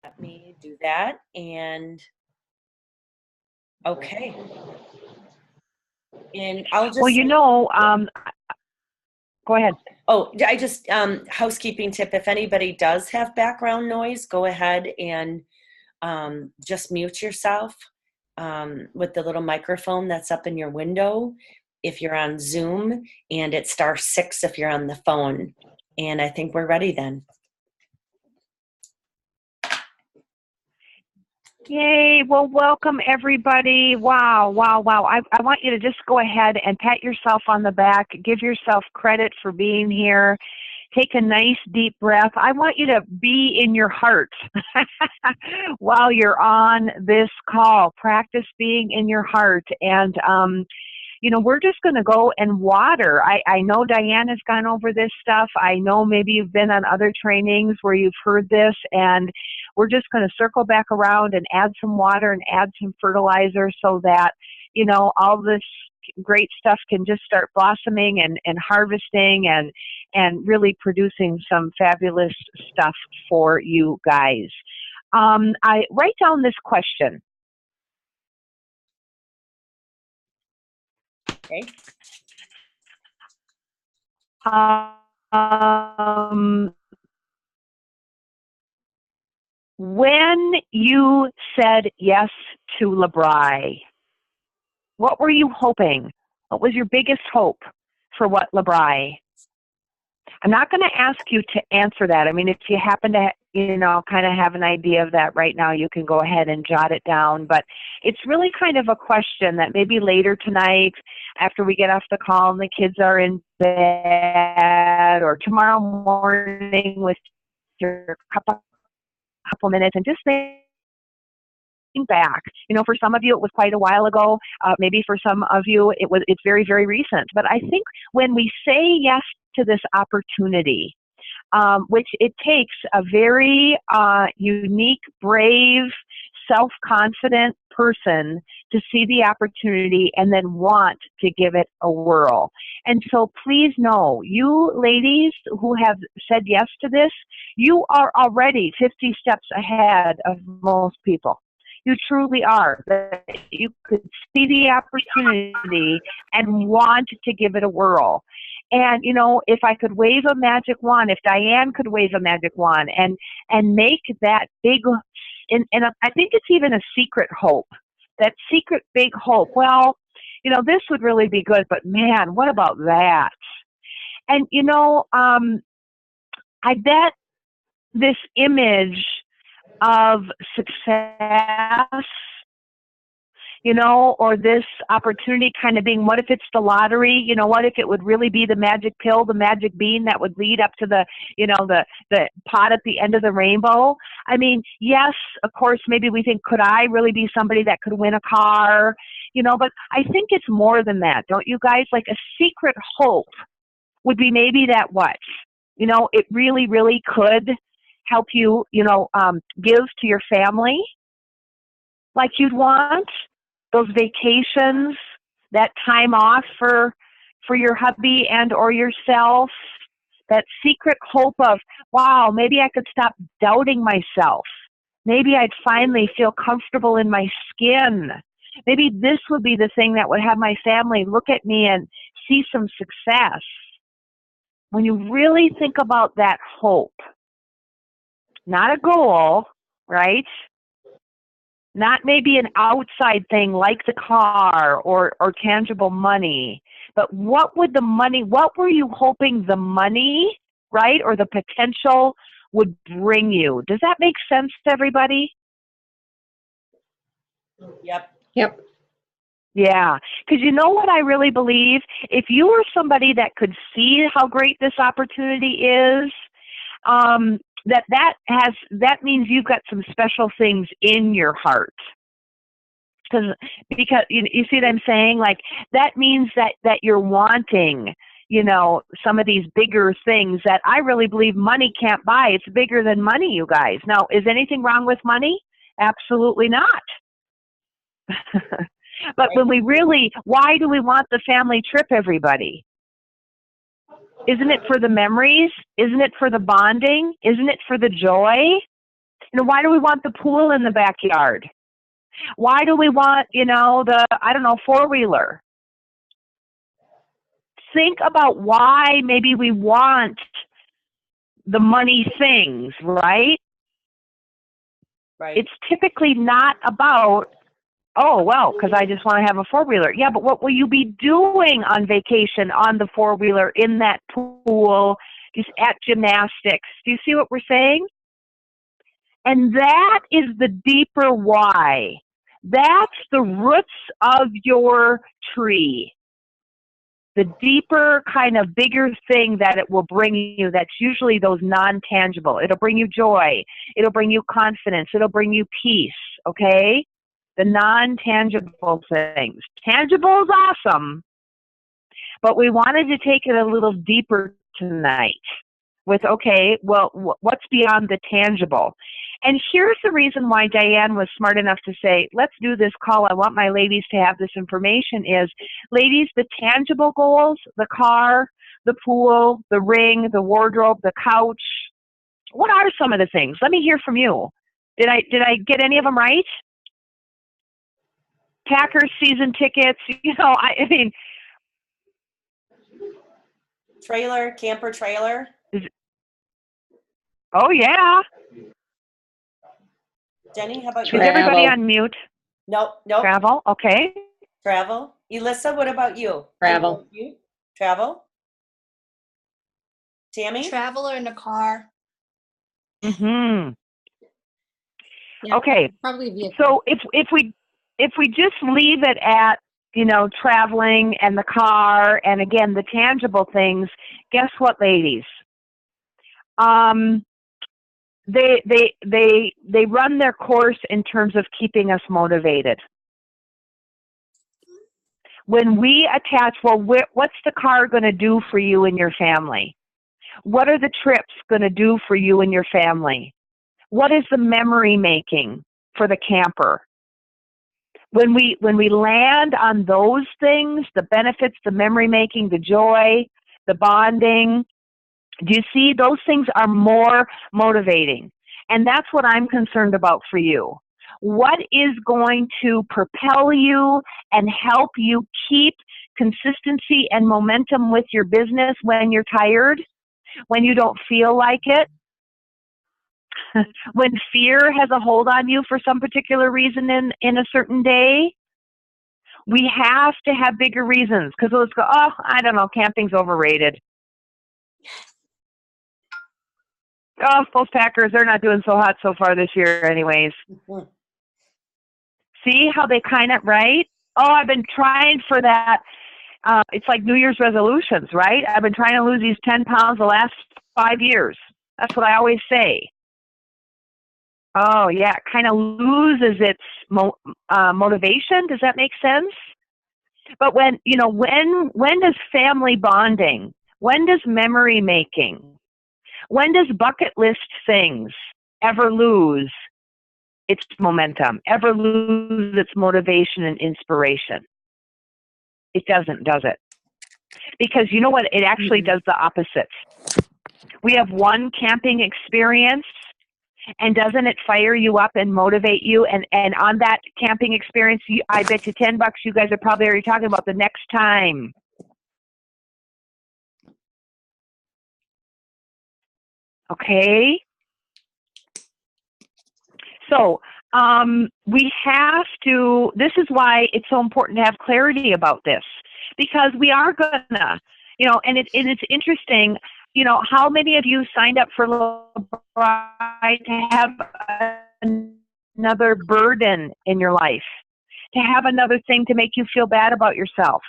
Let me do that. And okay. And I'll Well, just, go ahead. oh, I just, housekeeping tip, if anybody does have background noise, go ahead and just mute yourself with the little microphone that's up in your window if you're on Zoom, and it's *6 if you're on the phone. And I think we're ready then. Yay. Well, welcome everybody. Wow, wow, wow. I want you to just go ahead and pat yourself on the back. Give yourself credit for being here. Take a nice deep breath. I want you to be in your heart while you're on this call. Practice being in your heart. And, we're just going to go and water. I know Diane has gone over this stuff. I know maybe you've been on other trainings where you've heard this, and we're just going to circle back around and add some water and add some fertilizer so that, all this great stuff can just start blossoming and harvesting and really producing some fabulous stuff for you guys. I write down this question. Okay. When you said yes to LeBri, what were you hoping? What was your biggest hope for what LeBri? I'm not going to ask you to answer that. I mean, if you happen to, kind of have an idea of that right now, you can go ahead and jot it down. But it's really kind of a question that maybe later tonight, after we get off the call and the kids are in bed, or tomorrow morning with your couple minutes, and just think back. For some of you it was quite a while ago. Maybe for some of you it's very, very recent. But I think when we say yes to this opportunity, which it takes a very unique, brave, self-confident person to see the opportunity and then want to give it a whirl. And so please know, you ladies who have said yes to this, you are already 50 steps ahead of most people. You truly are. You could see the opportunity and want to give it a whirl. And, if I could wave a magic wand, if Diane could wave a magic wand and make that big, and I think it's even a secret hope, that secret big hope. Well, this would really be good, but man, what about that? And, I bet this image of success, or this opportunity kind of being, what if it's the lottery? What if it would really be the magic pill, the magic bean that would lead up to the pot at the end of the rainbow? I mean, yes, of course, maybe we think, could I really be somebody that could win a car? But I think it's more than that, don't you guys? Like, a secret hope would be maybe that what? It really, really could help you, give to your family like you'd want, those vacations, that time off for your hubby and or yourself, that secret hope of, wow, maybe I could stop doubting myself. Maybe I'd finally feel comfortable in my skin. Maybe this would be the thing that would have my family look at me and see some success. When you really think about that hope, not a goal, right? Not maybe an outside thing like the car or tangible money, but what were you hoping the money, right, or the potential would bring you? Does that make sense to everybody? Yep. Yeah, because you know what I really believe? If you were somebody that could see how great this opportunity is, that means you've got some special things in your heart. Because you see what I'm saying? Like, that means that you're wanting, some of these bigger things that I really believe money can't buy. It's bigger than money, you guys. Now, is anything wrong with money? Absolutely not. But when why do we want the family trip, everybody? Isn't it for the memories? Isn't it for the bonding? Isn't it for the joy? You know, why do we want the pool in the backyard? Why do we want, you know, the, I don't know, four-wheeler? Think about why maybe we want the money things, right? Right. It's typically not about, oh, well, because I just want to have a four-wheeler. Yeah, but what will you be doing on vacation on the four-wheeler, in that pool, just at gymnastics? Do you see what we're saying? And that is the deeper why. That's the roots of your tree. The deeper, kind of bigger thing that it will bring you, that's usually those non-tangible. It'll bring you joy. It'll bring you confidence. It'll bring you peace, okay? The non-tangible things. Tangible is awesome, but we wanted to take it a little deeper tonight with, okay, well, what's beyond the tangible? And here's the reason why Diane was smart enough to say, let's do this call. I want my ladies to have this information is, ladies, the tangible goals, the car, the pool, the ring, the wardrobe, the couch, what are some of the things? Let me hear from you. Did I get any of them right? Packers season tickets, you know, I mean. Trailer, camper trailer. Oh, yeah. Jenny, how about Is you? everybody on mute? Nope, nope. Travel, okay. Travel. Elissa, what about you? Travel. You? Travel? Tammy? Travel or in a car. Mm-hmm. Yeah, Okay. probably vehicle. So if we just leave it at, you know, traveling and the car and again the tangible things, guess what, ladies? They run their course in terms of keeping us motivated. When we attach, well, what's the car going to do for you and your family? What are the trips going to do for you and your family? What is the memory making for the camper? When we land on those things, the benefits, the memory making, the joy, the bonding, do you see those things are more motivating? And that's what I'm concerned about for you. What is going to propel you and help you keep consistency and momentum with your business when you're tired, when you don't feel like it, when fear has a hold on you for some particular reason in a certain day? We have to have bigger reasons, because let's go, oh, I don't know, camping's overrated. Oh, those Packers, they're not doing so hot so far this year anyways. Mm-hmm. See how they kind of, right? Oh, I've been trying for that. It's like New Year's resolutions, right? I've been trying to lose these 10 pounds the last 5 years. That's what I always say. Oh, yeah, it kind of loses its motivation. Does that make sense? But when, you know, when does family bonding, when does memory making, when does bucket list things ever lose its momentum, ever lose its motivation and inspiration? It doesn't, does it? Because you know what? It actually does the opposite. We have one camping experience, and doesn't it fire you up and motivate you? And on that camping experience, I bet you $10 you guys are probably already talking about the next time. Okay? So we have to, this is why it's so important to have clarity about this, because we are gonna, you know, and it's interesting, you know, how many of you signed up for LeBri to have another burden in your life, to have another thing to make you feel bad about yourself,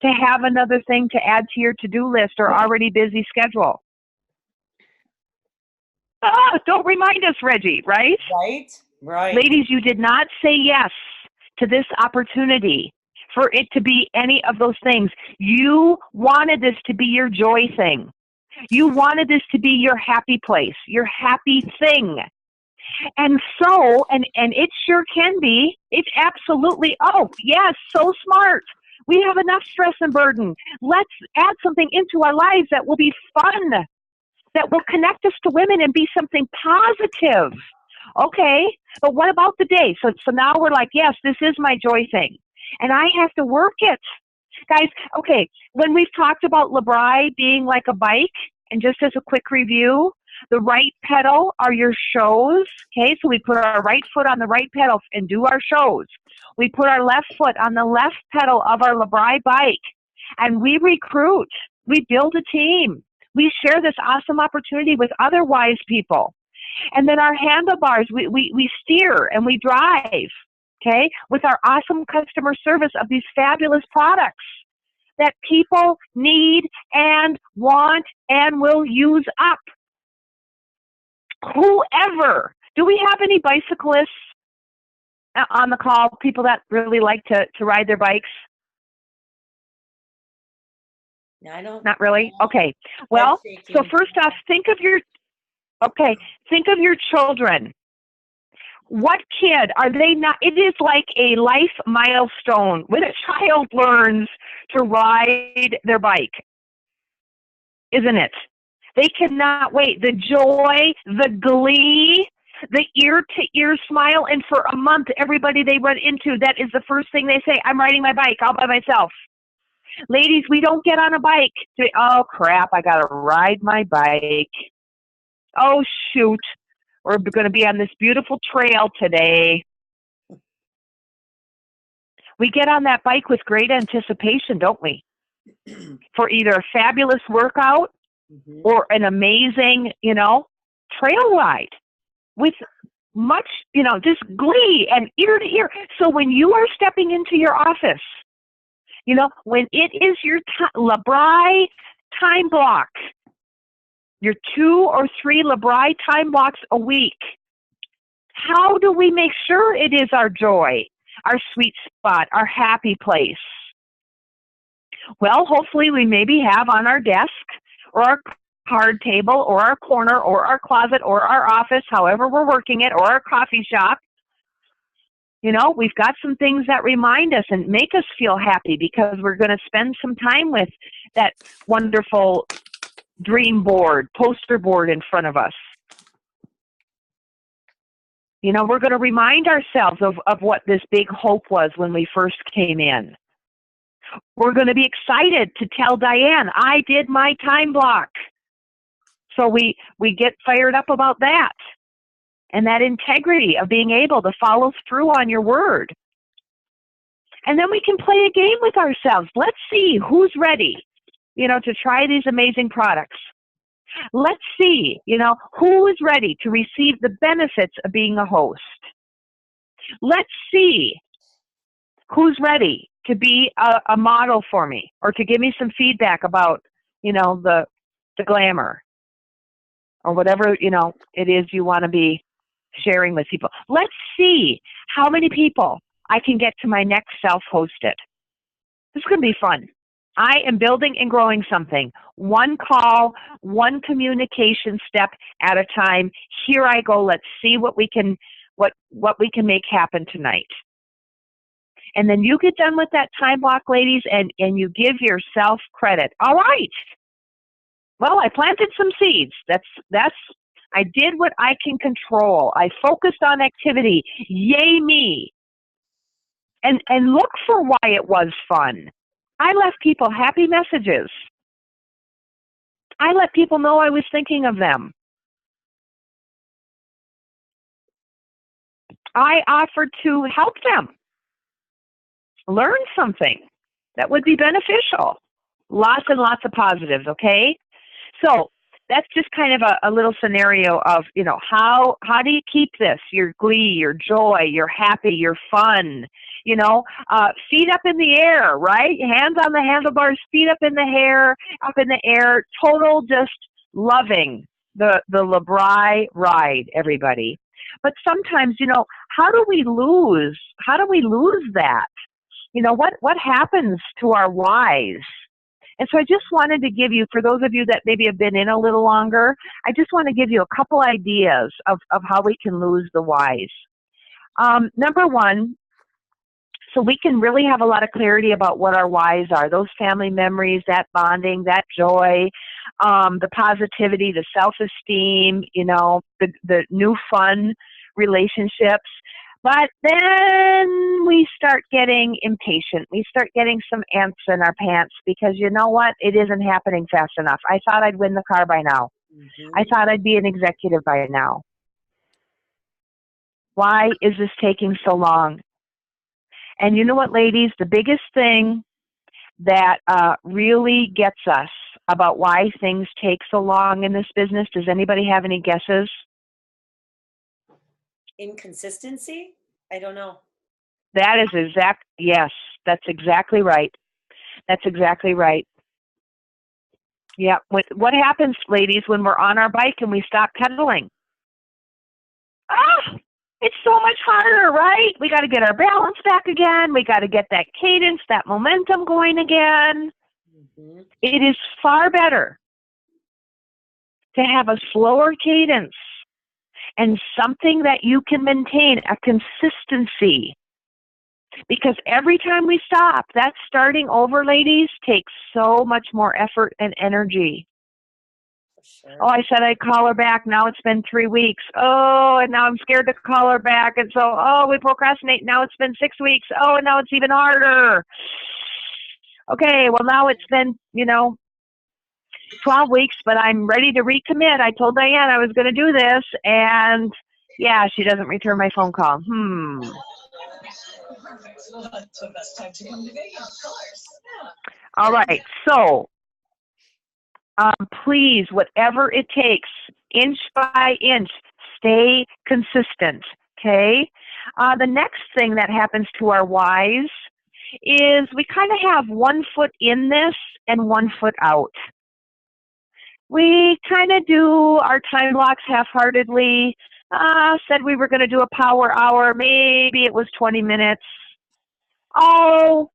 to have another thing to add to your to-do list or already busy schedule? Don't remind us, Reggie, right? Right. Ladies, you did not say yes to this opportunity for it to be any of those things. You wanted this to be your joy thing. You wanted this to be your happy place, your happy thing. And so, and it sure can be, it's absolutely, oh, yes, so smart. We have enough stress and burden. Let's add something into our lives that will be fun, that will connect us to women and be something positive. Okay, but what about the day? So now we're like, yes, this is my joy thing. And I have to work it. Guys, okay, when we've talked about LeBri being like a bike, and just as a quick review, the right pedal are your shows. Okay, so we put our right foot on the right pedal and do our shows. We put our left foot on the left pedal of our LeBri bike, and we recruit. We build a team. We share this awesome opportunity with other wise people. And then our handlebars, we steer and we drive, okay, with our awesome customer service of these fabulous products that people need and want and will use up. Whoever. Do we have any bicyclists on the call, people that really like to ride their bikes? I don't. Not really? Okay. Well, so first off, think of your children. What kid are they not? It is like a life milestone when a child learns to ride their bike, isn't it? They cannot wait. The joy, the glee, the ear-to-ear smile, and for a month, everybody they run into, that is the first thing they say, I'm riding my bike all by myself. Ladies, we don't get on a bike. Oh, crap, I got to ride my bike. Oh, shoot, we're going to be on this beautiful trail today. We get on that bike with great anticipation, don't we? For either a fabulous workout or an amazing, trail ride with much, just glee and ear to ear. So when you are stepping into your office, when it is your LeBri time block, your 2 or 3 LeBri time blocks a week, how do we make sure it is our joy, our sweet spot, our happy place? Well, hopefully we maybe have on our desk or our card table or our corner or our closet or our office, however we're working it, or our coffee shop. We've got some things that remind us and make us feel happy because we're going to spend some time with that wonderful dream board, poster board in front of us. We're going to remind ourselves of what this big hope was when we first came in. We're going to be excited to tell Diane, I did my time block. So we get fired up about that. And that integrity of being able to follow through on your word. And then we can play a game with ourselves. Let's see who's ready, to try these amazing products. Let's see, who is ready to receive the benefits of being a host. Let's see who's ready to be a model for me or to give me some feedback about, the glamour or whatever, it is you want to be sharing with people. Let's see how many people I can get to my next self-hosted. This is going to be fun. I am building and growing something. One call, one communication step at a time. Here I go. Let's see what we can make happen tonight. And then you get done with that time block, ladies, and you give yourself credit. All right. Well, I planted some seeds. I did what I can control. I focused on activity. Yay me. And look for why it was fun. I left people happy messages. I let people know I was thinking of them. I offered to help them learn something that would be beneficial. Lots and lots of positives, okay? So that's just kind of a little scenario of, how do you keep this? Your glee, your joy, your happy, your fun, feet up in the air, right? Hands on the handlebars, feet up in the air, total just loving the LeBri ride, everybody. But sometimes, how do we lose that? What happens to our whys? And so I just wanted to give you, for those of you that maybe have been in a little longer, I just want to give you a couple ideas of how we can lose the whys. Number one, So we can really have a lot of clarity about what our whys are, those family memories, that bonding, that joy, the positivity, the self-esteem, the new fun relationships. But then we start getting impatient. We start getting some ants in our pants because you know what? It isn't happening fast enough. I thought I'd win the car by now. I thought I'd be an executive by now. Why is this taking so long? And you know what, ladies? The biggest thing that really gets us about why things take so long in this business, does anybody have any guesses? Inconsistency? I don't know. That is yes, that's exactly right. That's exactly right. Yeah. What happens, ladies, when we're on our bike and we stop pedaling? It's so much harder, right? We got to get our balance back again. We got to get that cadence, that momentum going again. Mm-hmm. It is far better to have a slower cadence and something that you can maintain, a consistency. Because every time we stop, that starting over, ladies, takes so much more effort and energy. Sure. Oh, I said I'd call her back. Now it's been 3 weeks. Oh, and now I'm scared to call her back. And so, we procrastinate. Now it's been 6 weeks. Oh, and now it's even harder. Okay, well, now it's been, 12 weeks, but I'm ready to recommit. I told Diane I was going to do this, and yeah, she doesn't return my phone call. All right, so please, whatever it takes, inch by inch, stay consistent, okay? The next thing that happens to our whys is we kind of have 1 foot in this and 1 foot out. We kind of do our time blocks half-heartedly. Said we were going to do a power hour. Maybe it was 20 minutes. Oh,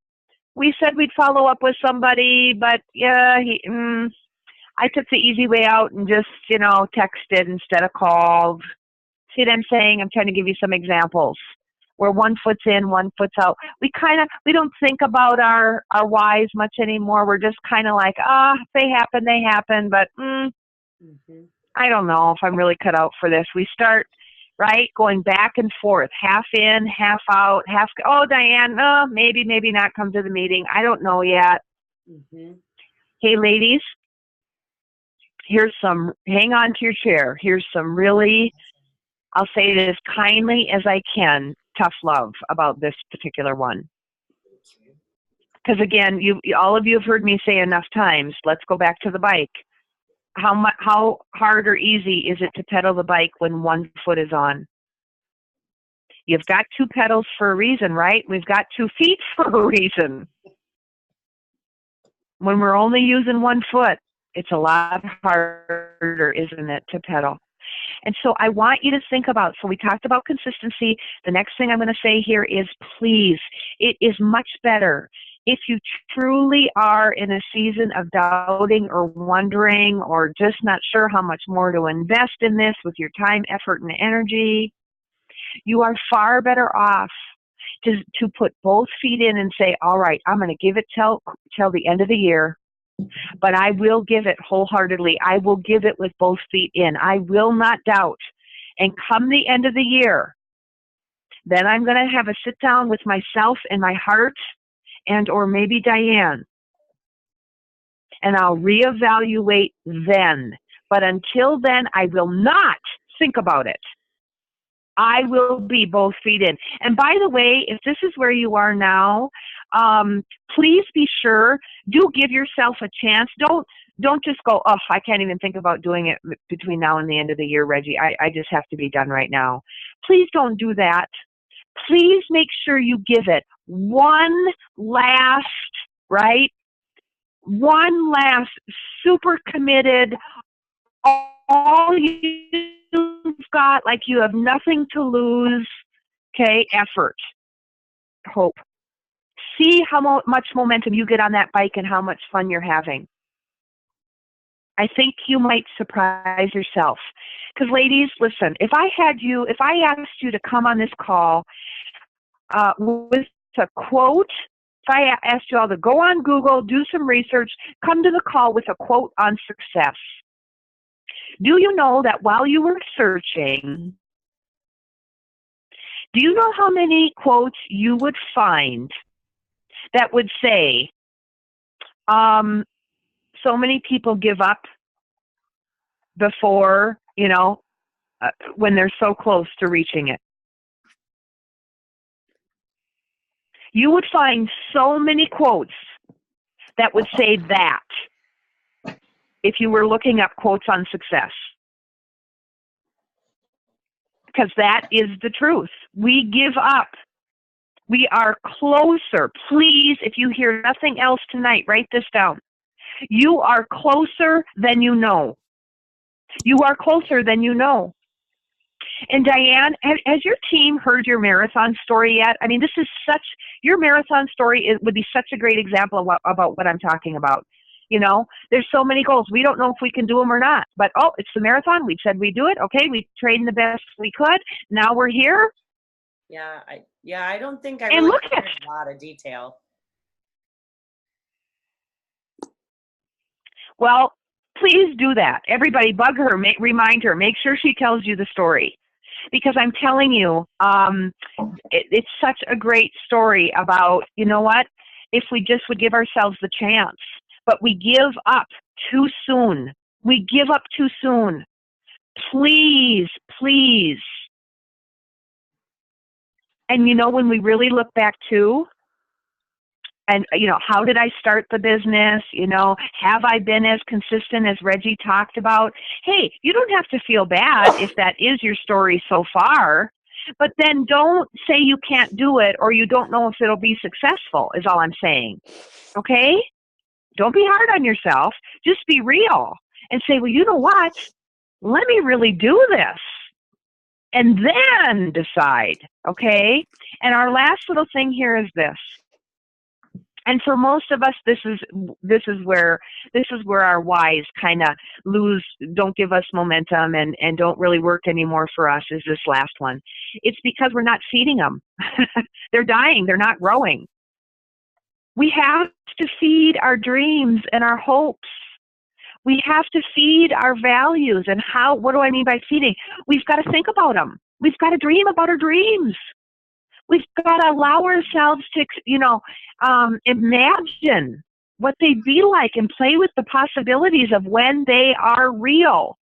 we said we'd follow up with somebody, but yeah, I took the easy way out and just, texted instead of called. See what I'm saying? I'm trying to give you some examples where 1 foot's in, 1 foot's out. We don't think about our whys much anymore. We're just kind of like, if they happen, they happen. But I don't know if I'm really cut out for this. We start, right, going back and forth, half in, half out, Diane, maybe not come to the meeting. I don't know yet. Hey, ladies, hang on to your chair. Here's some really, I'll say it as kindly as I can, tough love about this particular one. Because again, all of you have heard me say enough times, let's go back to the bike. How hard or easy is it to pedal the bike when 1 foot is on? You've got 2 pedals for a reason, right? We've got 2 feet for a reason. When we're only using 1 foot, it's a lot harder, isn't it, to pedal? And so I want you to think about, so we talked about consistency. The next thing I'm going to say here is please, it is much better if you truly are in a season of doubting or wondering or just not sure how much more to invest in this with your time, effort, and energy. You are far better off to put both feet in and say, all right, I'm going to give it till the end of the year. But I will give it wholeheartedly. I will give it with both feet in. I will not doubt. And come the end of the year, then I'm going to have a sit down with myself and my heart and or maybe Diane. And I'll reevaluate then. But until then, I will not think about it. I will be both feet in. And by the way, if this is where you are now, please be sure, do give yourself a chance. Don't just go, I can't even think about doing it between now and the end of the year, Reggie. I just have to be done right now. Please don't do that. Please make sure you give it one last super committed, all you've got, like you have nothing to lose, okay, effort, hope. See how much momentum you get on that bike and how much fun you're having. I think you might surprise yourself. Because ladies, listen, if I asked you to come on this call with to quote, if I asked you all to go on Google, do some research, come to the call with a quote on success. Do you know that while you were searching, do you know how many quotes you would find that would say, so many people give up before, when they're so close to reaching it? You would find so many quotes that would say that if you were looking up quotes on success. Because that is the truth. We give up. We are closer. Please, if you hear nothing else tonight, write this down. You are closer than you know. You are closer than you know. And Diane, has your team heard your marathon story yet? I mean, your marathon story would be such a great example about what I'm talking about. There's so many goals. We don't know if we can do them or not. But, it's the marathon. We said we'd do it. Okay, we trained the best we could. Now we're here. Yeah, I don't think I And really look at a lot of detail. Well, please do that. Everybody, bug her, remind her, make sure she tells you the story. Because I'm telling you, it's such a great story about, you know what, if we just would give ourselves the chance. But we give up too soon. We give up too soon. Please, please. And when we really look back too, and, how did I start the business? Have I been as consistent as Reggie talked about? Hey, you don't have to feel bad if that is your story so far, but then don't say you can't do it or you don't know if it'll be successful, is all I'm saying. Okay? Don't be hard on yourself. Just be real and say, well, you know what? Let me really do this. And then decide, okay? And our last little thing here is this. And for most of us, this is where our whys kind of don't give us momentum and don't really work anymore for us, is this last one. It's because we're not feeding them. They're dying. They're not growing. We have to feed our dreams and our hopes. We have to feed our values. And what do I mean by feeding? We've got to think about them. We've got to dream about our dreams. We've got to allow ourselves to, imagine what they'd be like and play with the possibilities of when they are real.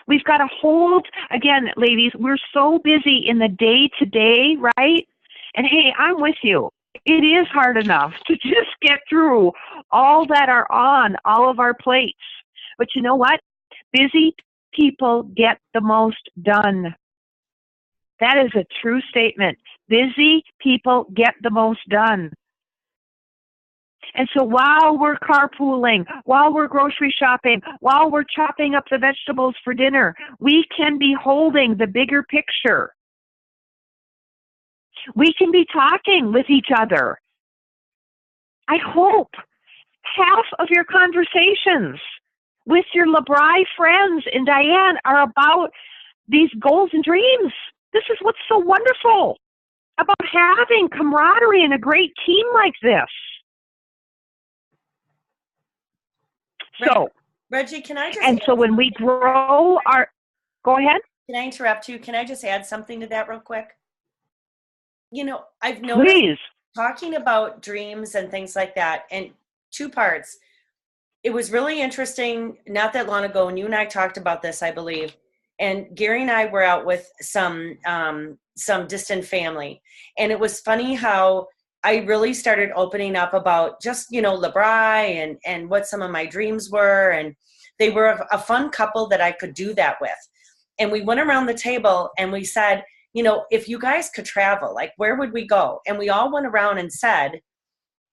We've got to hold, again, ladies, we're so busy in the day-to-day, right? And hey, I'm with you. It is hard enough to just get through all that are on all of our plates. But you know what? Busy people get the most done. That is a true statement. Busy people get the most done. And so while we're carpooling, while we're grocery shopping, while we're chopping up the vegetables for dinner, we can be holding the bigger picture. We can be talking with each other. I hope half of your conversations with your LeBri friends and Diane are about these goals and dreams. This is what's so wonderful about having camaraderie and a great team like this. So, Reggie, can I just? And so when we grow go ahead. Can I interrupt you? Can I just add something to that real quick? I've noticed Please. Talking about dreams and things like that, and two parts. It was really interesting not that long ago, and you and I talked about this, I believe. And Gary and I were out with some distant family, and it was funny how I really started opening up about just LeBri and what some of my dreams were, and they were a fun couple that I could do that with. And we went around the table and we said, if you guys could travel, like where would we go? And we all went around and said,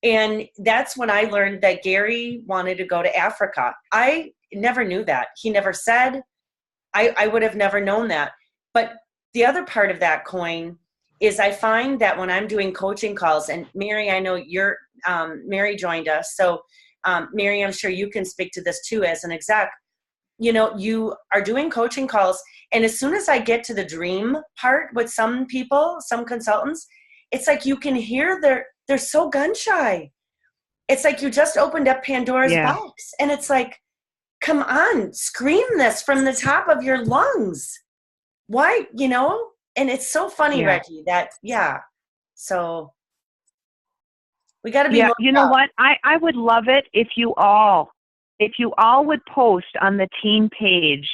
and that's when I learned that Gary wanted to go to Africa. I never knew that. He never said. I would have never known that. But the other part of that coin is I find that when I'm doing coaching calls, and Mary, I know Mary joined us. So Mary, I'm sure you can speak to this too as an exec. you know, you are doing coaching calls, and as soon as I get to the dream part with some people, some consultants, it's like you can hear they're so gun shy. It's like you just opened up Pandora's Yeah. box, and it's like, come on, scream this from the top of your lungs. Why, you know? And it's so funny, Yeah. Reggie, that, yeah. So we got to be Yeah. more You know what? I would love it if you all would post on the team page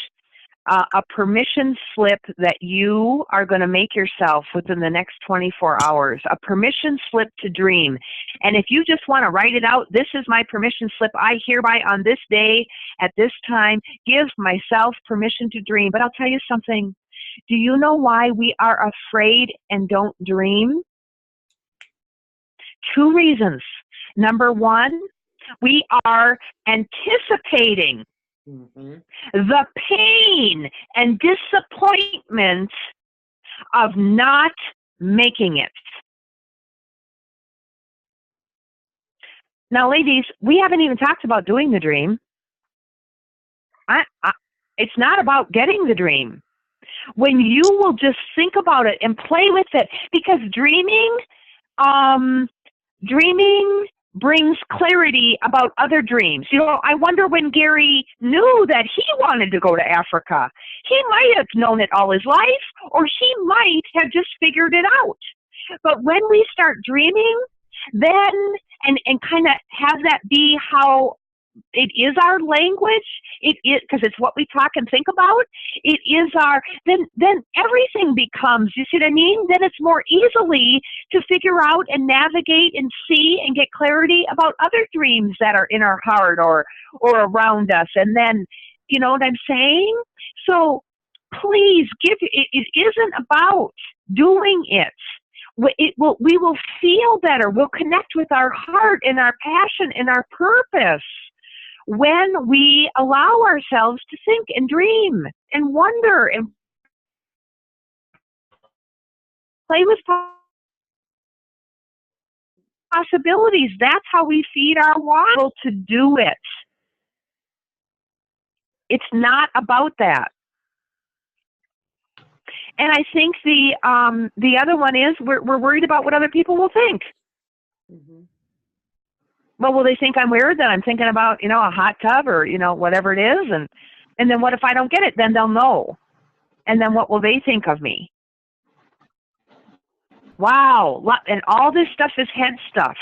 a permission slip that you are going to make yourself within the next 24 hours, a permission slip to dream. And if you just want to write it out, this is my permission slip. I hereby on this day at this time give myself permission to dream. But I'll tell you something. Do you know why we are afraid and don't dream? 2 reasons. Number 1, we are anticipating the pain and disappointment of not making it. Now, ladies, we haven't even talked about doing the dream. It's not about getting the dream. When you will just think about it and play with it, because dreaming brings clarity about other dreams. You know, I wonder when Gary knew that he wanted to go to Africa. He might have known it all his life, or he might have just figured it out. But when we start dreaming, then, and kind of have that be how it is our language, it is, because it's what we talk and think about, it is our, then everything becomes, you see what I mean? Then it's more easily to figure out and navigate and see and get clarity about other dreams that are in our heart or around us. And then, you know what I'm saying? So please it isn't about doing it. We will feel better. We'll connect with our heart and our passion and our purpose when we allow ourselves to think and dream and wonder and play with possibilities. That's how we feed our waddle to do it. It's not about that. And I think the other one is we're worried about what other people will think. Well, will they think I'm weird that I'm thinking about, you know, a hot tub or, you know, whatever it is? And then what if I don't get it? Then they'll know. And then what will they think of me? Wow. And all this stuff is head stuff.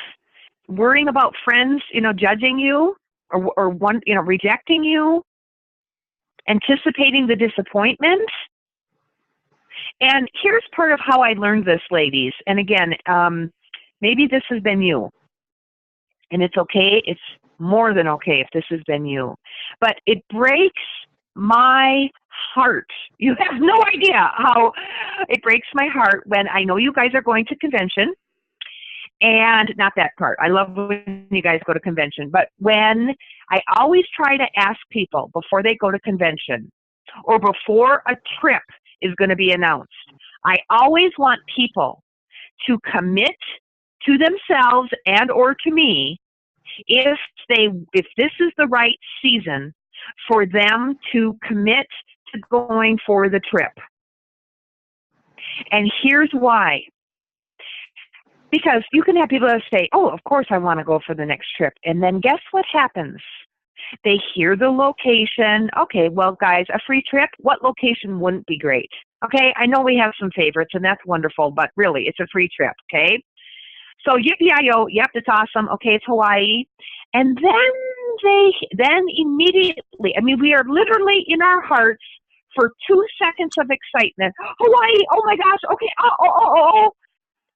Worrying about friends, you know, judging you or one, you know, rejecting you, anticipating the disappointment. And here's part of how I learned this, ladies. And again, maybe this has been you. And it's okay. It's more than okay if this has been you. But it breaks my heart. You have no idea how it breaks my heart when I know you guys are going to convention. And not that part. I love when you guys go to convention. But when I always try to ask people before they go to convention or before a trip is going to be announced, I always want people to commit to themselves and or to me if this is the right season for them to commit to going for the trip. And here's why. Because you can have people that say, oh, of course I want to go for the next trip. And then guess what happens? They hear the location. Okay, well, guys, a free trip, what location wouldn't be great? Okay, I know we have some favorites, and that's wonderful, but really, it's a free trip, okay? So yippee-yi-yo, yep, it's awesome. Okay, it's Hawaii. And then immediately, I mean, we are literally in our hearts for 2 seconds of excitement. Hawaii, oh my gosh, okay, oh.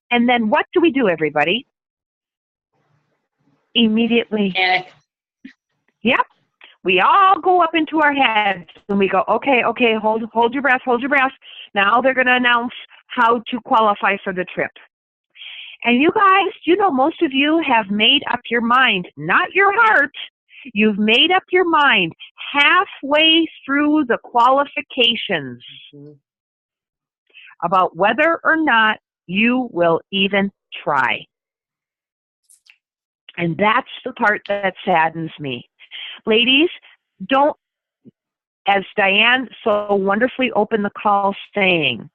And then what do we do, everybody? Immediately. Panic. Yep. We all go up into our heads and we go, okay, hold your breath. Now they're going to announce how to qualify for the trip. And you guys, you know, most of you have made up your mind, not your heart. You've made up your mind halfway through the qualifications about whether or not you will even try. And that's the part that saddens me. Ladies, don't as Diane so wonderfully opened the call saying,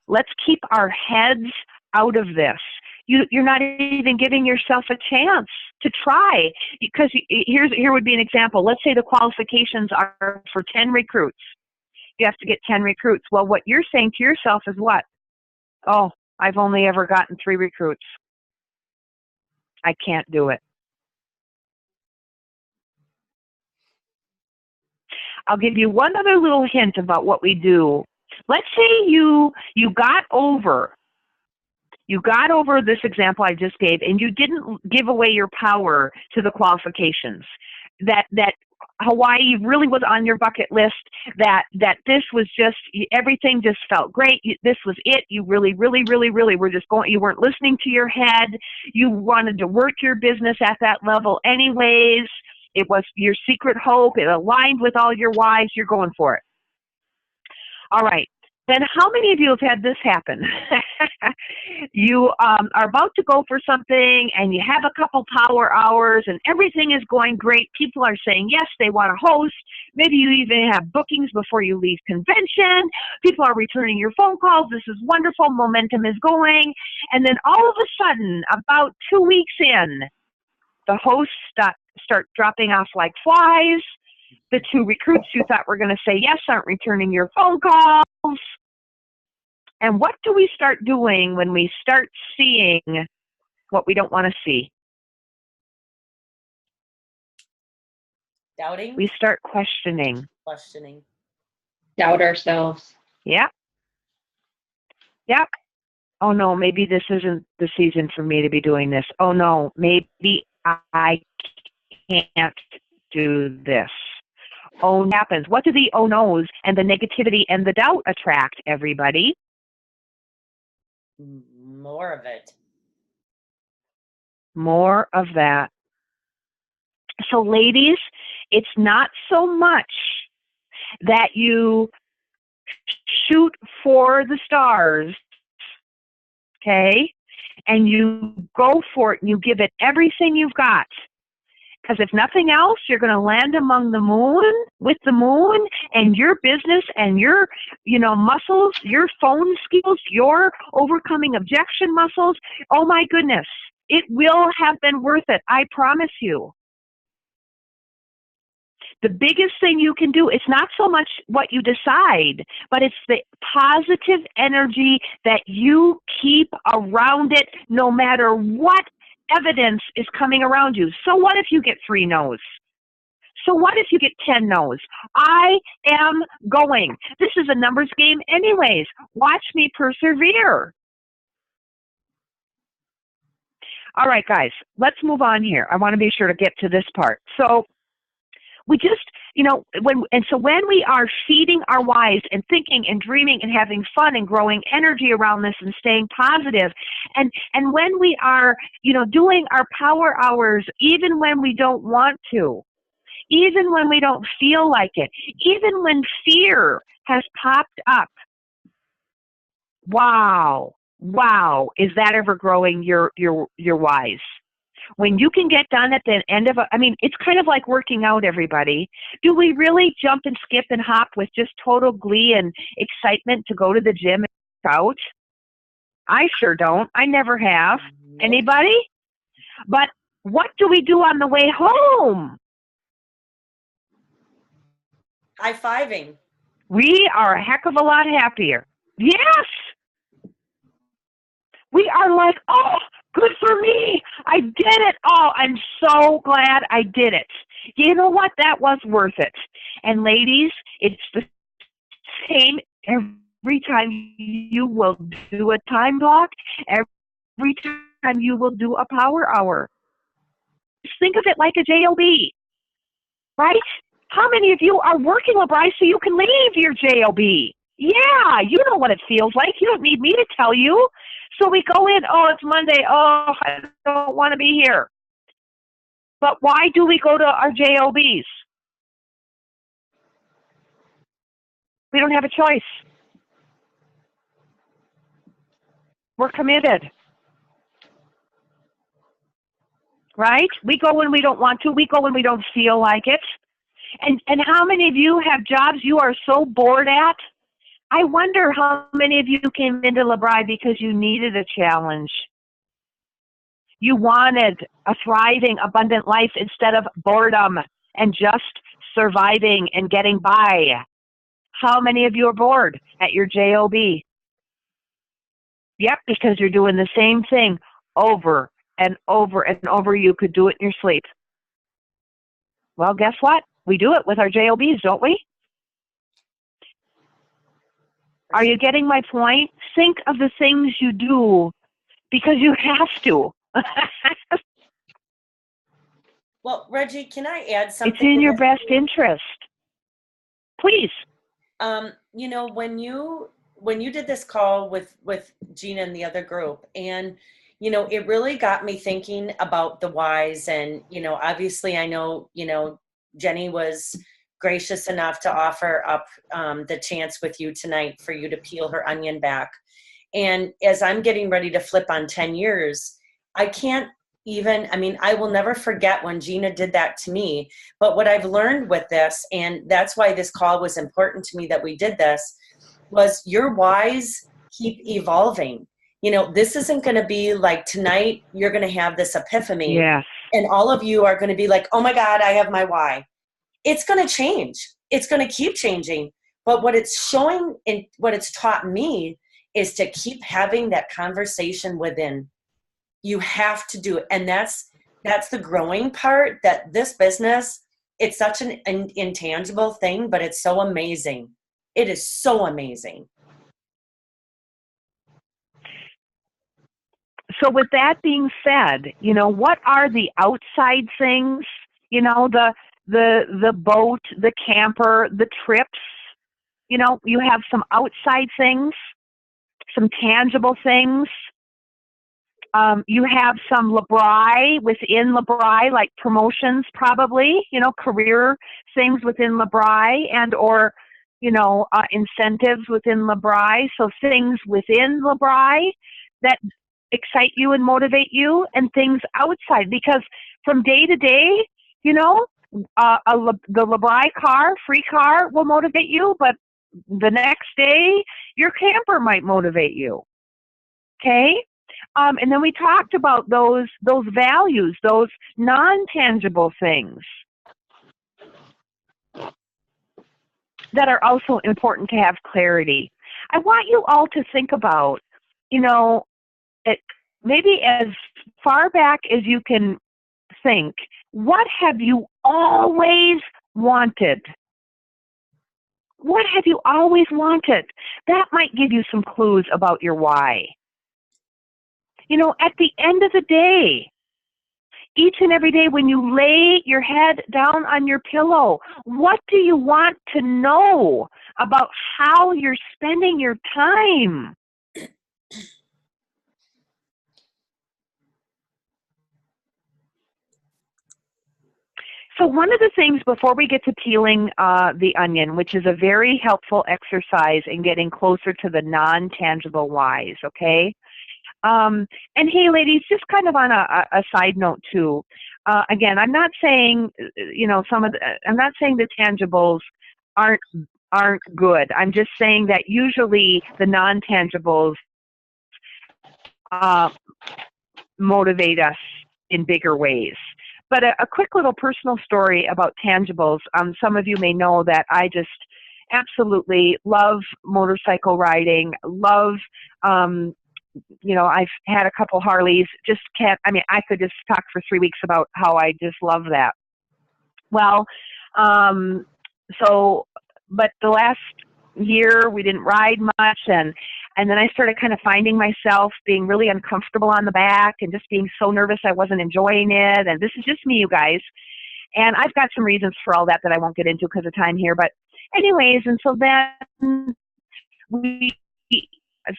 let's keep our heads out of this. You're not even giving yourself a chance to try, because here would be an example. Let's say the qualifications are for 10 recruits. You have to get 10 recruits. Well, what you're saying to yourself is what? Oh, I've only ever gotten 3 recruits. I can't do it. I'll give you one other little hint about what we do. Let's say you got over this example I just gave, and you didn't give away your power to the qualifications. That Hawaii really was on your bucket list, that this was just, everything just felt great. This was it. You really, really, really, really were just going, you weren't listening to your head. You wanted to work your business at that level anyways. It was your secret hope. It aligned with all your whys. You're going for it. All right. Then how many of you have had this happen? You are about to go for something, and you have a couple power hours, and everything is going great. People are saying yes, they want to host. Maybe you even have bookings before you leave convention. People are returning your phone calls. This is wonderful. Momentum is going. And then all of a sudden, about 2 weeks in, the hosts start dropping off like flies. The 2 recruits you thought were going to say yes aren't returning your phone calls. And what do we start doing when we start seeing what we don't want to see? Doubting? We start questioning. Questioning. Doubt ourselves. Yeah. Yep. Oh no, maybe this isn't the season for me to be doing this. Oh no, maybe I can't do this. Oh, happens. What do the oh no's and the negativity and the doubt attract, everybody? More of it. More of that. So ladies, it's not so much that you shoot for the stars, okay, and you go for it and you give it everything you've got. Because if nothing else, you're going to land among the moon, with the moon, and your business and your, muscles, your phone skills, your overcoming objection muscles. Oh my goodness, it will have been worth it. I promise you. The biggest thing you can do, it's not so much what you decide, but it's the positive energy that you keep around it, no matter what evidence is coming around you. So what if you get 3 no's? So what if you get 10 no's? I am going. This is a numbers game anyways. Watch me persevere. All right, guys, let's move on here. I want to be sure to get to this part. So we just, when we are feeding our whys and thinking and dreaming and having fun and growing energy around this and staying positive, and when we are, doing our power hours, even when we don't want to, even when we don't feel like it, even when fear has popped up, wow, is that ever growing your whys? When you can get done at the end of it's kind of like working out, everybody. Do we really jump and skip and hop with just total glee and excitement to go to the gym and work out? I sure don't. I never have. Anybody? But what do we do on the way home? High-fiving. We are a heck of a lot happier. Yes! We are like, oh, good for me. I did it. Oh, I'm so glad I did it. You know what? That was worth it. And ladies, it's the same every time you will do a time block, every time you will do a power hour. Just think of it like a JOB, right? How many of you are working, LeBryce, so you can leave your JOB? Yeah, you know what it feels like. You don't need me to tell you. So we go in, oh, it's Monday. Oh, I don't want to be here. But why do we go to our JOBs? We don't have a choice. We're committed. Right? We go when we don't want to. We go when we don't feel like it. And how many of you have jobs you are so bored at? I wonder how many of you came into LeBri because you needed a challenge. You wanted a thriving, abundant life instead of boredom and just surviving and getting by. How many of you are bored at your job? Yep, because you're doing the same thing over and over and over. You could do it in your sleep. Well, guess what? We do it with our jobs, don't we? Are you getting my point? Think of the things you do because you have to. Well, Reggie, can I add something? It's in your best interest. Please. You know, when you did this call with Gina and the other group, and you know, it really got me thinking about the whys. And you know, obviously, I know, you know, Jenny was gracious enough to offer up the chance with you tonight for you to peel her onion back. And as I'm getting ready to flip on 10 years, I can't even, I mean, I will never forget when Gina did that to me. But what I've learned with this, and that's why this call was important to me that we did this, was your whys keep evolving. You know, this isn't going to be like tonight, you're going to have this epiphany. Yes. And all of you are going to be like, oh my God, I have my why. It's going to change. It's going to keep changing. But what it's showing and what it's taught me is to keep having that conversation within. You have to do it. And that's the growing part, that this business, it's such an intangible thing, but it's so amazing. It is so amazing. So with that being said, you know, what are the outside things? You know, the boat, the camper, the trips. You know, you have some outside things, some tangible things. You have some LeBri within LeBri, like promotions probably, you know, career things within LeBri and or, you know, incentives within LeBri. So things within LeBri that excite you and motivate you, and things outside. Because from day to day, you know, the LeBri car, free car will motivate you, but the next day, your camper might motivate you. Okay? And then we talked about those values, those non-tangible things that are also important to have clarity. I want you all to think about, you know, maybe as far back as you can think, what have you always wanted? What have you always wanted? That might give you some clues about your why. You know, at the end of the day, each and every day when you lay your head down on your pillow, what do you want to know about how you're spending your time? So one of the things before we get to peeling the onion, which is a very helpful exercise in getting closer to the non-tangible whys, okay? And hey, ladies, just kind of on a side note too. Again, I'm not saying, you know, I'm not saying the tangibles aren't good. I'm just saying that usually the non-tangibles motivate us in bigger ways. But a quick little personal story about tangibles. Some of you may know that I just absolutely love motorcycle riding, love, you know, I've had a couple Harleys, just can't, I mean, I could just talk for 3 weeks about how I just love that. Well, but the last year we didn't ride much, and then I started kind of finding myself being really uncomfortable on the back and just being so nervous I wasn't enjoying it. And this is just me, you guys. And I've got some reasons for all that I won't get into because of time here. But anyways, and so then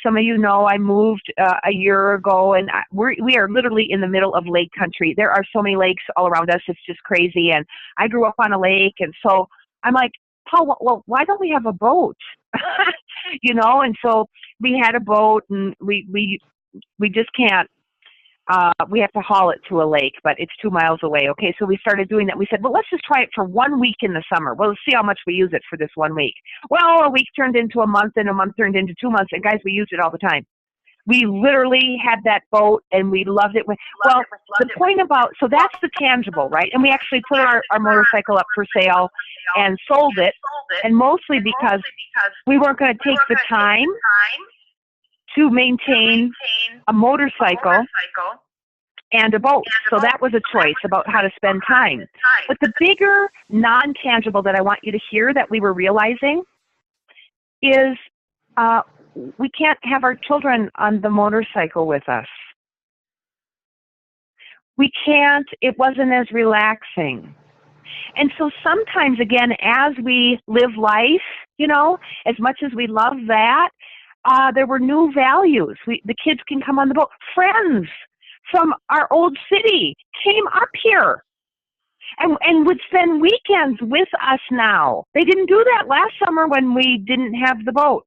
some of you know I moved a year ago, and we are literally in the middle of lake country. There are so many lakes all around us. It's just crazy. And I grew up on a lake, and so I'm like, Paul, well, why don't we have a boat? You know, and so we had a boat, and we just can't we have to haul it to a lake, but it's 2 miles away. Okay, so we started doing that. We said, well, let's just try it for 1 week in the summer. Well, let's see how much we use it for this 1 week. Well, a week turned into a month, and a month turned into 2 months, and guys, we used it all the time. We literally had that boat, and we loved it. Well, the point about, so that's the tangible, right? And we actually put our motorcycle up for sale and sold it, and mostly because we weren't going to take the time to maintain a motorcycle and a boat. So that was a choice about how to spend time. But the bigger non-tangible that I want you to hear that we were realizing is we can't have our children on the motorcycle with us. We can't, it wasn't as relaxing. And so sometimes, again, as we live life, you know, as much as we love that, there were new values. The kids can come on the boat. Friends from our old city came up here and would spend weekends with us now. They didn't do that last summer when we didn't have the boat.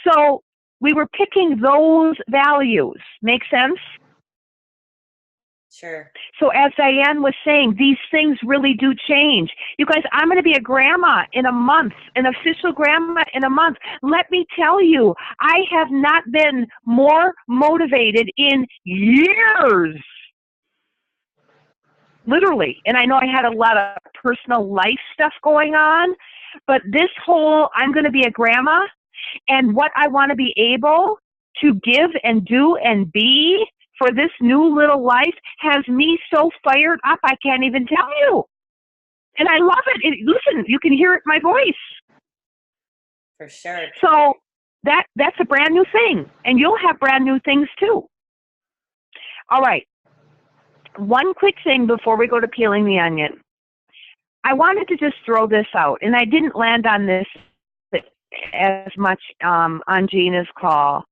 So we were picking those values. Make sense? Sure. So as Diane was saying, these things really do change. You guys, I'm going to be a grandma in a month, an official grandma in a month. Let me tell you, I have not been more motivated in years. Literally. And I know I had a lot of personal life stuff going on, but this whole, I'm going to be a grandma, and what I want to be able to give and do and be for this new little life has me so fired up I can't even tell you. And I love it. Listen, you can hear it in my voice. For sure. So that's a brand new thing. And you'll have brand new things too. All right. One quick thing before we go to peeling the onion. I wanted to just throw this out, and I didn't land on this as much on Gina's call.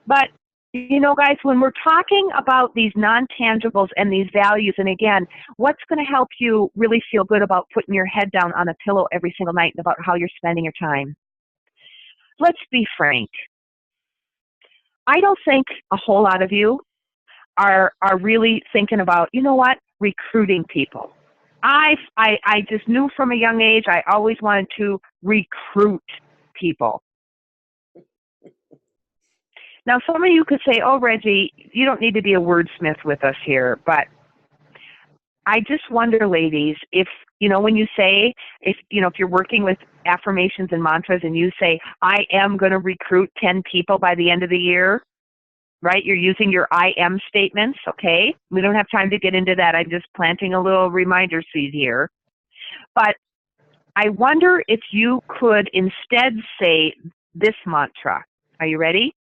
But you know, guys, when we're talking about these non-tangibles and these values, and again, what's going to help you really feel good about putting your head down on a pillow every single night and about how you're spending your time? Let's be frank. I don't think a whole lot of you are really thinking about, you know what, recruiting people. I just knew from a young age I always wanted to recruit people. Now, some of you could say, oh, Reggie, you don't need to be a wordsmith with us here, but I just wonder, ladies, if, you know, when you say, if you're working with affirmations and mantras and you say, I am going to recruit 10 people by the end of the year, right? You're using your I am statements, okay? We don't have time to get into that. I'm just planting a little reminder seed here. But I wonder if you could instead say this mantra. Are you ready?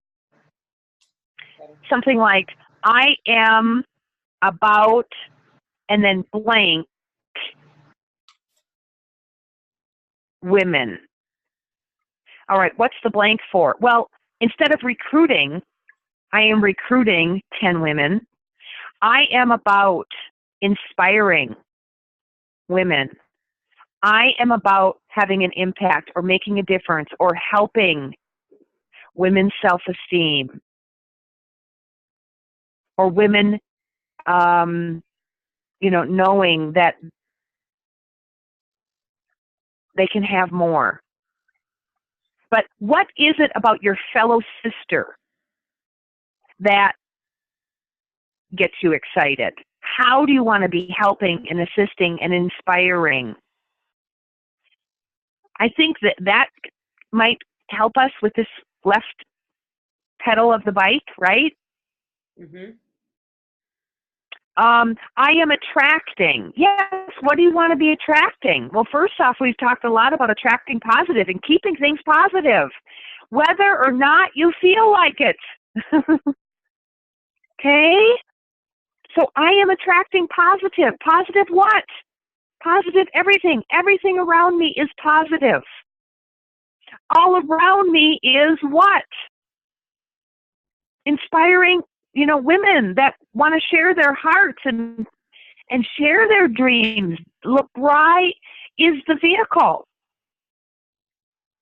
Something like, I am about, and then blank, women. All right, what's the blank for? Well, instead of recruiting, I am recruiting 10 women. I am about inspiring women. I am about having an impact or making a difference or helping women's self-esteem. Or women, knowing that they can have more. But what is it about your fellow sister that gets you excited? How do you want to be helping and assisting and inspiring? I think that might help us with this left pedal of the bike, right? Mm-hmm. I am attracting. Yes, what do you want to be attracting? Well, first off, we've talked a lot about attracting positive and keeping things positive, whether or not you feel like it. Okay? So I am attracting positive. Positive what? Positive everything. Everything around me is positive. All around me is what? Inspiring, women that want to share their hearts and share their dreams. LeBri is the vehicle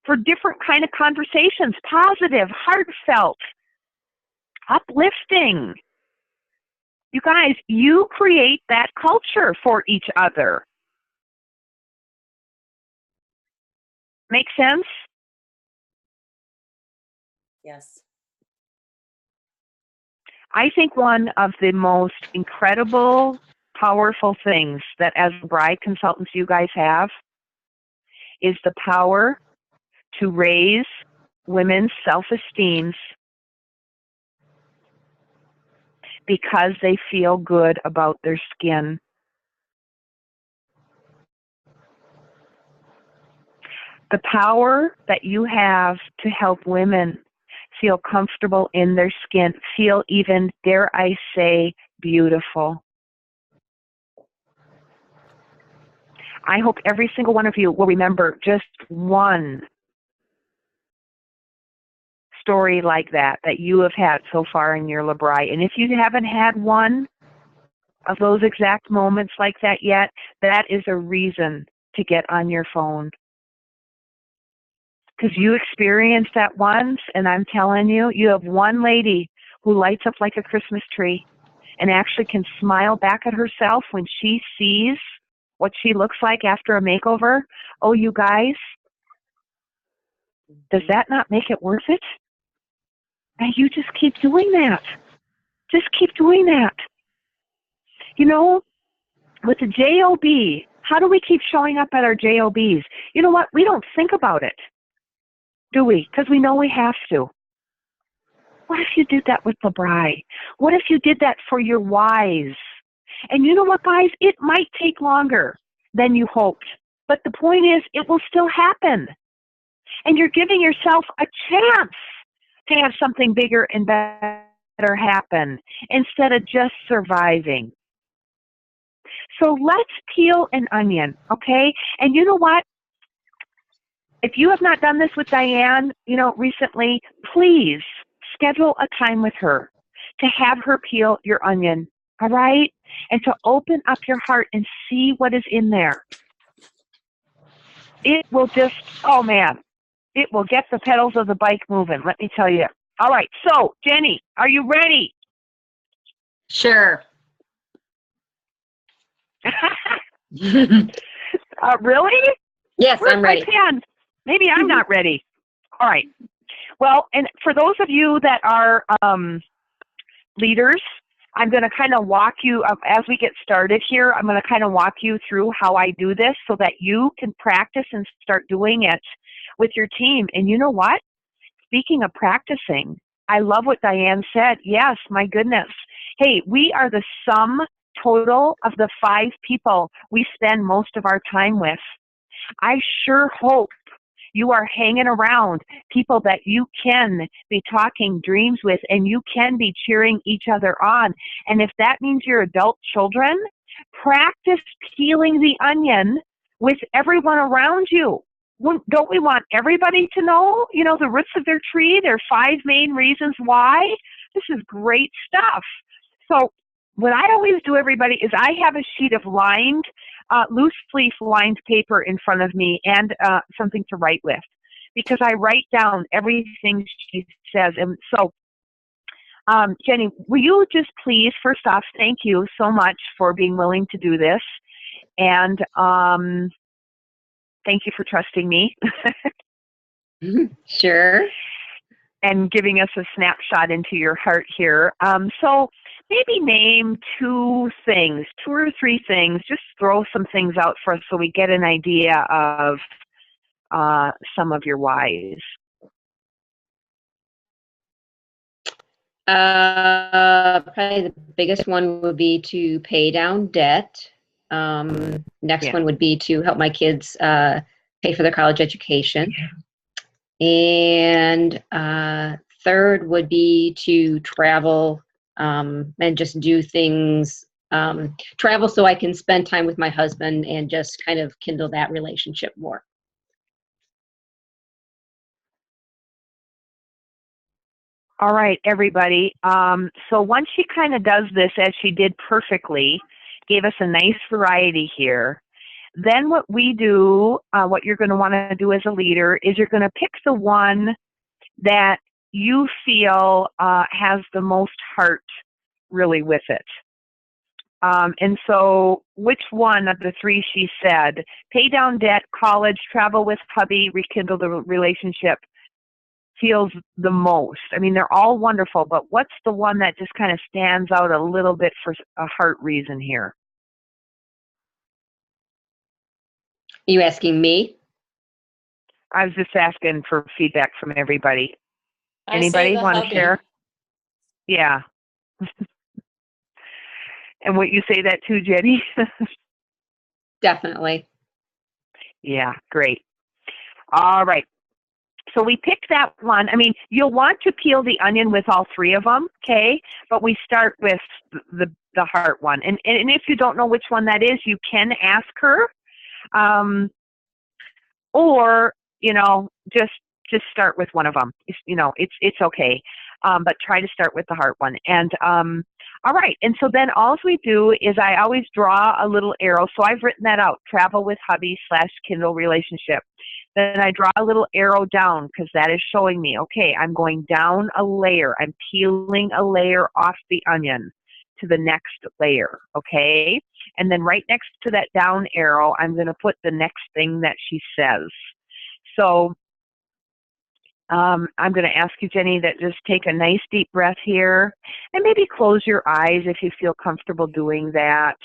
for different kind of conversations, positive, heartfelt, uplifting. You guys, you create that culture for each other. Make sense? Yes. I think one of the most incredible, powerful things that as bride consultants you guys have is the power to raise women's self-esteem because they feel good about their skin. The power that you have to help women feel comfortable in their skin, feel even, dare I say, beautiful. I hope every single one of you will remember just one story like that you have had so far in your LeBri. And if you haven't had one of those exact moments like that yet, that is a reason to get on your phone. Because you experienced that once, and I'm telling you, you have one lady who lights up like a Christmas tree and actually can smile back at herself when she sees what she looks like after a makeover. Oh, you guys, does that not make it worth it? And you just keep doing that. Just keep doing that. You know, with the JOB, how do we keep showing up at our JOBs? You know what? We don't think about it, do we? Because we know we have to. What if you did that with LeBri? What if you did that for your wives? And you know what, guys? It might take longer than you hoped. But the point is, it will still happen. And you're giving yourself a chance to have something bigger and better happen instead of just surviving. So let's peel an onion, okay? And you know what? If you have not done this with Diane, recently, please schedule a time with her to have her peel your onion, all right? And to open up your heart and see what is in there. It will just, oh man, it will get the pedals of the bike moving, let me tell you. All right, so Jenny, are you ready? Sure. Really? Yes, Where's I'm ready. my pen? Maybe I'm not ready. All right. Well, and for those of you that are leaders, I'm going to kind of walk you, as we get started here, I'm going to kind of walk you through how I do this so that you can practice and start doing it with your team. And you know what? Speaking of practicing, I love what Diane said. Yes, my goodness. Hey, we are the sum total of the 5 people we spend most of our time with. I sure hope you are hanging around people that you can be talking dreams with and you can be cheering each other on. And if that means your adult children, practice peeling the onion with everyone around you. Don't we want everybody to know, the roots of their tree, their 5 main reasons why? This is great stuff. So what I always do, everybody, is I have a sheet of loose leaf lined paper in front of me and something to write with, because I write down everything she says. And so, Jenny, will you just please, first off, thank you so much for being willing to do this. And thank you for trusting me. Sure. And giving us a snapshot into your heart here. So maybe name 2 or 3 things. Just throw some things out for us so we get an idea of some of your whys. Probably the biggest one would be to pay down debt. Next one would be to help my kids pay for their college education. And third would be to travel and just do things, travel so I can spend time with my husband and just kind of kindle that relationship more. All right, everybody. So once she kind of does this, as she did perfectly, gave us a nice variety here, then what we do, what you're going to want to do as a leader, is you're going to pick the one that you feel has the most heart really with it. And so which one of the three she said, pay down debt, college, travel with hubby, rekindle the relationship, feels the most? I mean, they're all wonderful, but what's the one that just kind of stands out a little bit for a heart reason here? Are you asking me? I was just asking for feedback from everybody. I say Anybody the want to hubby. share? Yeah. And what you say that too, Jenny? Definitely. Yeah, great. All right. So we picked that one. I mean, you'll want to peel the onion with all three of them, okay? But we start with the heart one. And if you don't know which one that is, you can ask her. Or, you know, just start with one of them. It's okay. But try to start with the heart one. And all right. And so then all we do is I always draw a little arrow. So I've written that out, travel with hubby / Kindle relationship. Then I draw a little arrow down because that is showing me, okay, I'm going down a layer. I'm peeling a layer off the onion to the next layer, okay? And then right next to that down arrow, I'm going to put the next thing that she says. So I'm going to ask you, Jenny, that just take a nice deep breath here and maybe close your eyes if you feel comfortable doing that.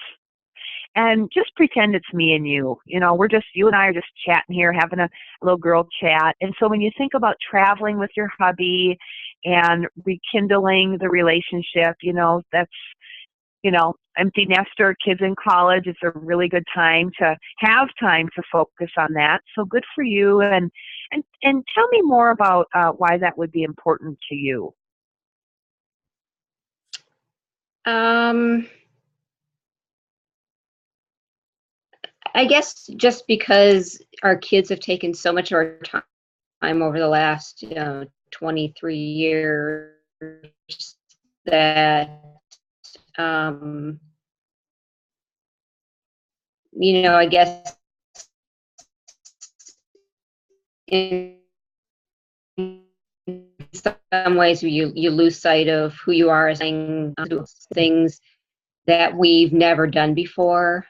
And just pretend it's me and you. You know, you and I are just chatting here, having a little girl chat. And so when you think about traveling with your hubby and rekindling the relationship, you know, that's, you know, empty nester, kids in college, it's a really good time to have time to focus on that. So good for you. And tell me more about why that would be important to you. I guess just because our kids have taken so much of our time over the last 23 years that I guess in some ways you lose sight of who you are as things that we've never done before.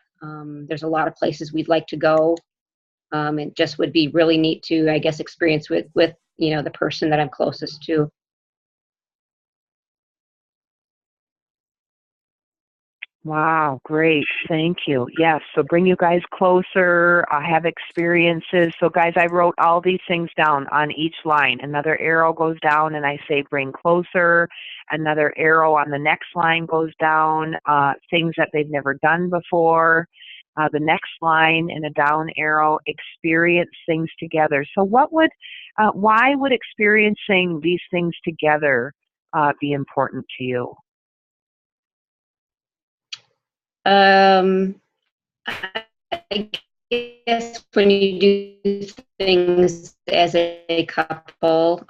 There's a lot of places we'd like to go. It just would be really neat to, I guess, experience with the person that I'm closest to. Wow, great. Thank you. Yes, so bring you guys closer, have experiences. So guys, I wrote all these things down on each line. Another arrow goes down and I say bring closer. Another arrow on the next line goes down, things that they've never done before. The next line and a down arrow, experience things together. So why would experiencing these things together be important to you? I guess when you do things as a couple,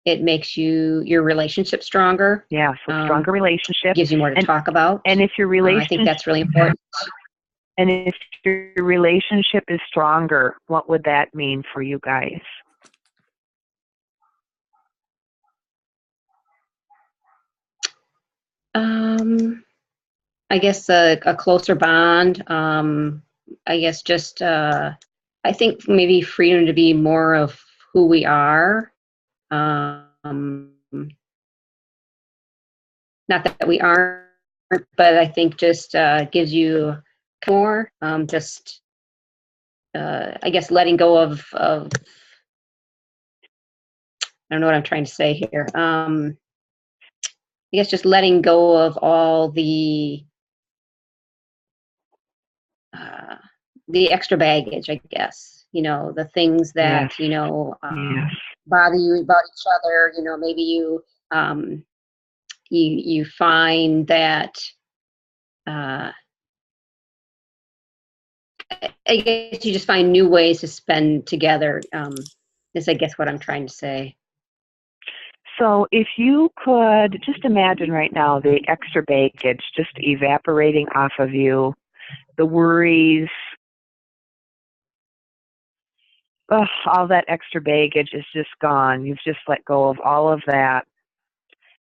it makes your relationship stronger. Yeah, so stronger relationship. Gives you more to talk about. And if your relationship, I think that's really important. And if your relationship is stronger, what would that mean for you guys? I guess a closer bond. I guess just I think maybe freedom to be more of who we are. Not that we aren't, but I think just gives you more. I guess letting go of I don't know what I'm trying to say here. I guess just letting go of all the extra baggage, I guess, the things that, Yes. bother you about each other, maybe you find that, I guess you just find new ways to spend together, is I guess what I'm trying to say. So if you could just imagine right now the extra baggage just evaporating off of you, the worries, all that extra baggage is just gone. You've just let go of all of that.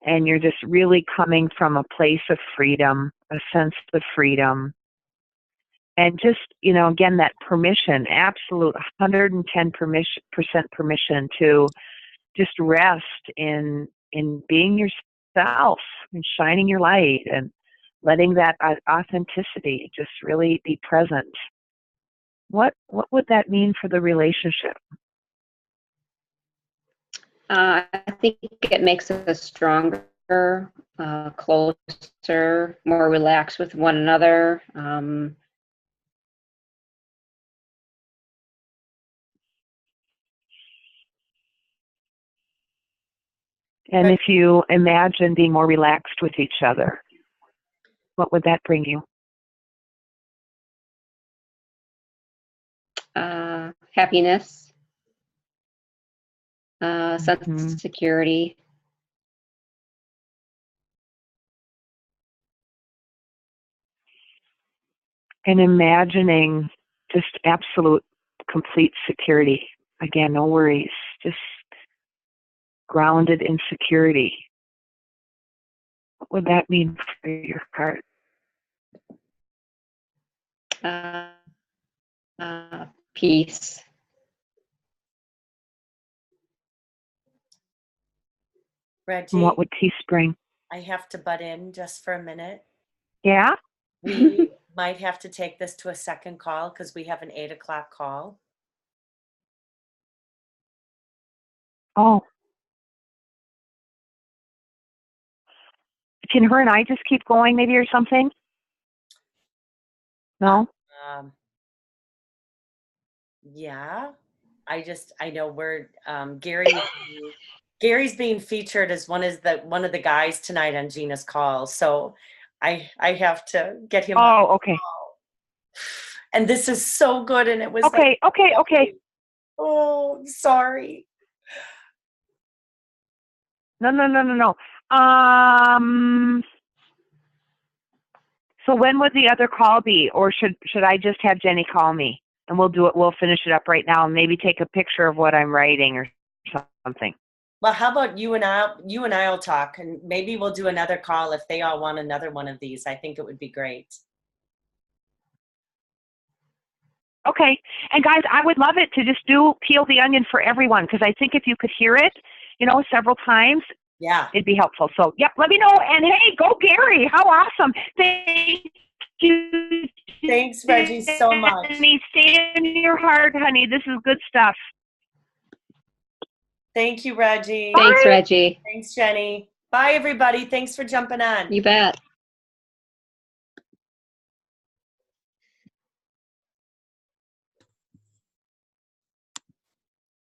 And you're just really coming from a place of freedom, a sense of freedom. And just, again, that permission, absolute 110% permission to just rest in being yourself and shining your light and letting that authenticity just really be present. What would that mean for the relationship? I think it makes us stronger, closer, more relaxed with one another. And if you imagine being more relaxed with each other, what would that bring you? Happiness, sense of security. And imagining just absolute, complete security. Again, no worries, just grounded in security. What would that mean for your heart? Peace. Reggie, And what would peace bring? I have to butt in just for a minute. Yeah? We might have to take this to a second call because we have an 8 o'clock call. Oh. Can her and I just keep going maybe or something? No? Yeah. I know we're Gary's being featured as one of the guys tonight on Gina's call. So I have to get him on. Oh, okay. And this is so good, and it was Okay. Oh, sorry. No. So when would the other call be? Or should I just have Jenny call me? And we'll finish it up right now and maybe take a picture of what I'm writing or something. Well, how about you and I will talk, and maybe we'll do another call if they all want another one of these. I think it would be great. Okay. And guys, I would love it to just peel the onion for everyone, because I think if you could hear it, several times, yeah, it'd be helpful. So, yep, let me know. And hey, go Gary. How awesome. Thank you. Thanks, Reggie, so much. Stay in your heart, honey. This is good stuff. Thank you, Reggie. Thanks, Reggie. Thanks, Jenny. Bye, everybody. Thanks for jumping on. You bet.